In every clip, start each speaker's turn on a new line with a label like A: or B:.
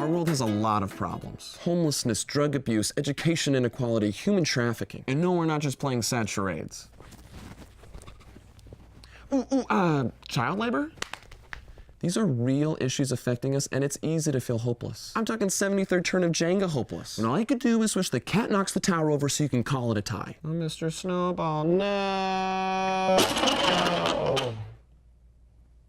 A: Our world has a lot of problems. Homelessness, drug abuse, education inequality, human trafficking. And no, we're not just playing sad charades. Child labor? These are real issues affecting us, and it's easy to feel hopeless. I'm talking 73rd turn of Jenga hopeless. And all you could do is wish the cat knocks the tower over so you can call it a tie. Oh, Mr. Snowball, no.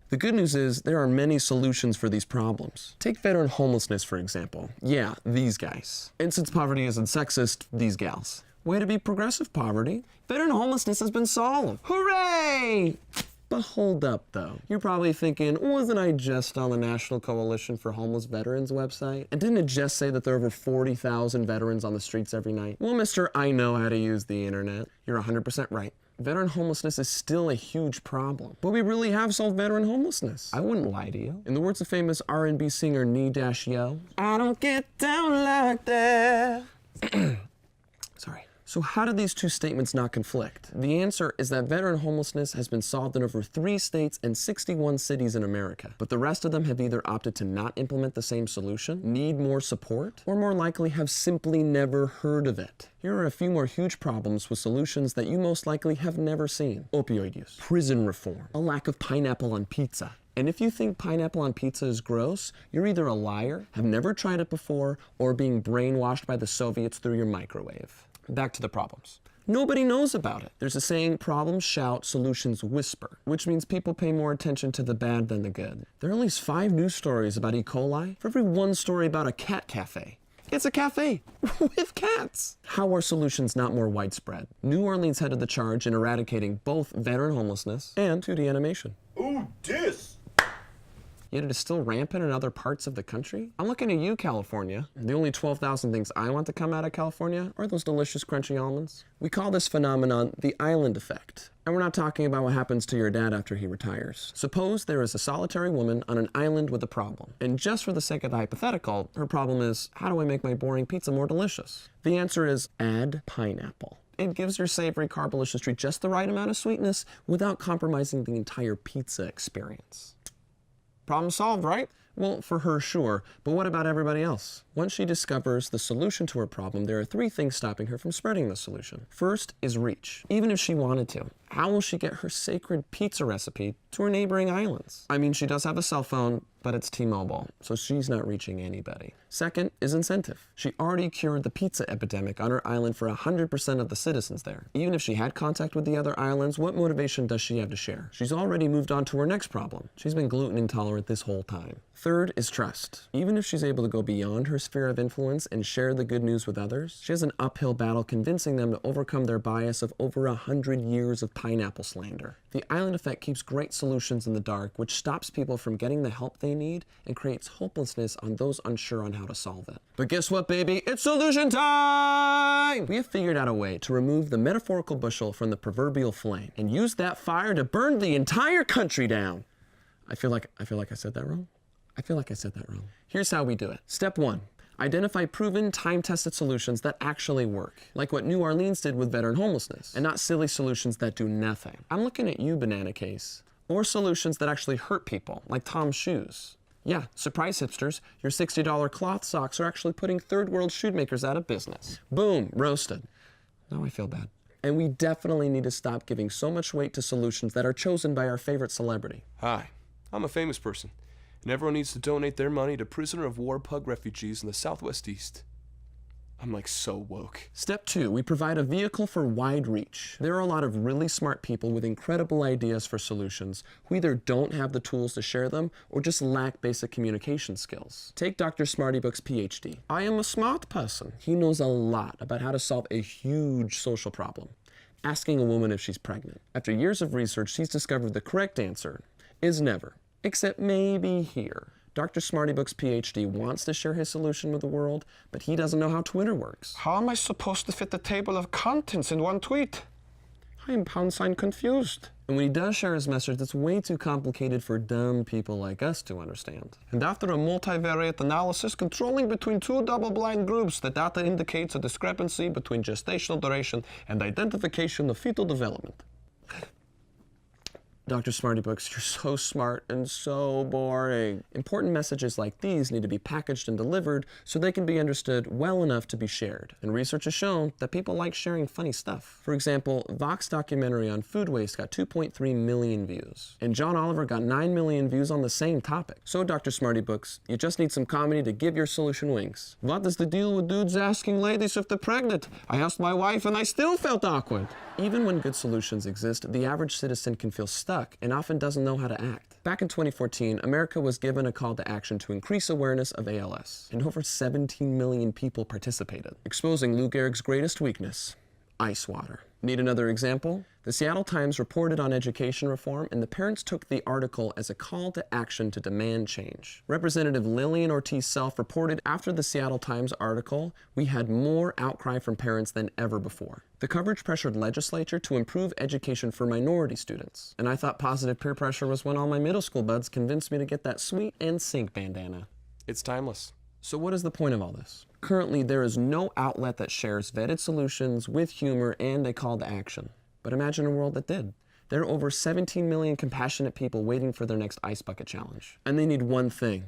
A: The good news is there are many solutions for these problems. Take veteran homelessness, for example. Yeah, these guys. And since poverty isn't sexist, these gals. Way to be progressive, poverty. Veteran homelessness has been solved. Hooray! But hold up, though. You're probably thinking, wasn't I just on the National Coalition for Homeless Veterans website? And didn't it just say that there are over 40,000 veterans on the streets every night? Well, mister, I know how to use the internet. You're 100% right. Veteran homelessness is still a huge problem. But we really have solved veteran homelessness. I wouldn't lie to you. In the words of famous R&B singer Knee-Yo, I don't get down like that. Sorry. So how do these two statements not conflict? The answer is that veteran homelessness has been solved in over 3 states and 61 cities in America. But the rest of them have either opted to not implement the same solution, need more support, or more likely have simply never heard of it. Here are a few more huge problems with solutions that you most likely have never seen. Opioid use, prison reform, a lack of pineapple on pizza. And if you think pineapple on pizza is gross, you're either a liar, have never tried it before, or being brainwashed by the Soviets through your microwave. Back to the problems. Nobody knows about it. There's a saying, problems shout, solutions whisper, which means people pay more attention to the bad than the good. There are at least 5 news stories about E. coli for every 1 story about a cat cafe. It's a cafe with cats. How are solutions not more widespread? New Orleans headed the charge in eradicating both veteran homelessness and 2D animation.
B: Ooh, dis!
A: Yet it is still rampant in other parts of the country? I'm looking at you, California. The only 12,000 things I want to come out of California are those delicious crunchy almonds. We call this phenomenon the island effect. And we're not talking about what happens to your dad after he retires. Suppose there is a solitary woman on an island with a problem. And just for the sake of the hypothetical, her problem is, how do I make my boring pizza more delicious? The answer is add pineapple. It gives your savory carbolicious treat just the right amount of sweetness without compromising the entire pizza experience. Problem solved, right? Well, for her, sure, but what about everybody else? Once she discovers the solution to her problem, there are 3 things stopping her from spreading the solution. First is reach. Even if she wanted to, how will she get her sacred pizza recipe to her neighboring islands? I mean, she does have a cell phone, but it's T-Mobile, so she's not reaching anybody. Second is incentive. She already cured the pizza epidemic on her island for 100% of the citizens there. Even if she had contact with the other islands, what motivation does she have to share? She's already moved on to her next problem. She's been gluten intolerant this whole time. Third is trust. Even if she's able to go beyond her sphere of influence and share the good news with others, she has an uphill battle convincing them to overcome their bias of over 100 years of pineapple slander. The island effect keeps great solutions in the dark, which stops people from getting the help they need and creates hopelessness on those unsure on how to solve it. But guess what, baby? It's solution time! We have figured out a way to remove the metaphorical bushel from the proverbial flame and use that fire to burn the entire country down. I feel like I said that wrong. Here's how we do it. Step 1. Identify proven, time-tested solutions that actually work, like what New Orleans did with veteran homelessness, and not silly solutions that do nothing. I'm looking at you, Banana Case. Or solutions that actually hurt people, like Tom's shoes. Yeah, surprise hipsters, your $60 cloth socks are actually putting third-world shoemakers out of business. Boom, roasted. Now I feel bad. And we definitely need to stop giving so much weight to solutions that are chosen by our favorite celebrity.
B: Hi, I'm a famous person, and everyone needs to donate their money to prisoner of war pug refugees in the Southwest East. I'm like so woke.
A: Step 2, we provide a vehicle for wide reach. There are a lot of really smart people with incredible ideas for solutions who either don't have the tools to share them or just lack basic communication skills. Take Dr. Smartybook's PhD. I am a smart person. He knows a lot about how to solve a huge social problem. Asking a woman if she's pregnant. After years of research, he's discovered the correct answer is never, except maybe here. Dr. Smartybook's PhD wants to share his solution with the world, but he doesn't know how Twitter works.
C: How am I supposed to fit the table of contents in one tweet? I am # confused.
A: And when he does share his message, it's way too complicated for dumb people like us to understand.
C: And after a multivariate analysis controlling between 2 double-blind groups, the data indicates a discrepancy between gestational duration and identification of fetal development.
A: Dr. Smarty Books, you're so smart and so boring. Important messages like these need to be packaged and delivered so they can be understood well enough to be shared. And research has shown that people like sharing funny stuff. For example, Vox documentary on food waste got 2.3 million views. And John Oliver got 9 million views on the same topic. So, Dr. Smarty Books, you just need some comedy to give your solution wings.
C: What is the deal with dudes asking ladies if they're pregnant? I asked my wife and I still felt awkward.
A: Even when good solutions exist, the average citizen can feel stuck and often doesn't know how to act. Back in 2014, America was given a call to action to increase awareness of ALS, and over 17 million people participated, exposing Lou Gehrig's greatest weakness: ice water. Need another example? The Seattle Times reported on education reform, and the parents took the article as a call to action to demand change. Representative Lillian Ortiz-Self reported after the Seattle Times article, we had more outcry from parents than ever before. The coverage pressured legislature to improve education for minority students. And I thought positive peer pressure was when all my middle school buds convinced me to get that sweet NSYNC bandana.
B: It's timeless.
A: So what is the point of all this? Currently, there is no outlet that shares vetted solutions with humor and a call to action. But imagine a world that did. There are over 17 million compassionate people waiting for their next ice bucket challenge. And they need one thing: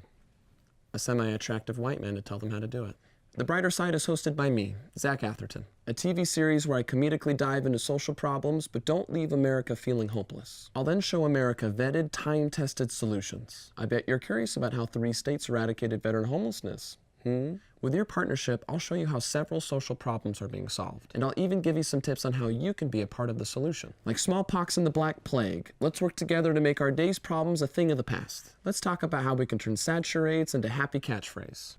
A: a semi-attractive white man to tell them how to do it. The Brighter Side is hosted by me, Zach Atherton, a TV series where I comedically dive into social problems but don't leave America feeling hopeless. I'll then show America vetted, time-tested solutions. I bet you're curious about how 3 states eradicated veteran homelessness. With your partnership, I'll show you how several social problems are being solved. And I'll even give you some tips on how you can be a part of the solution. Like smallpox and the Black Plague. Let's work together to make our day's problems a thing of the past. Let's talk about how we can turn sad charades into happy catchphrase.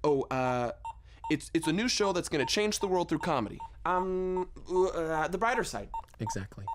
B: It's a new show that's gonna change the world through comedy. The Brighter Side.
A: Exactly.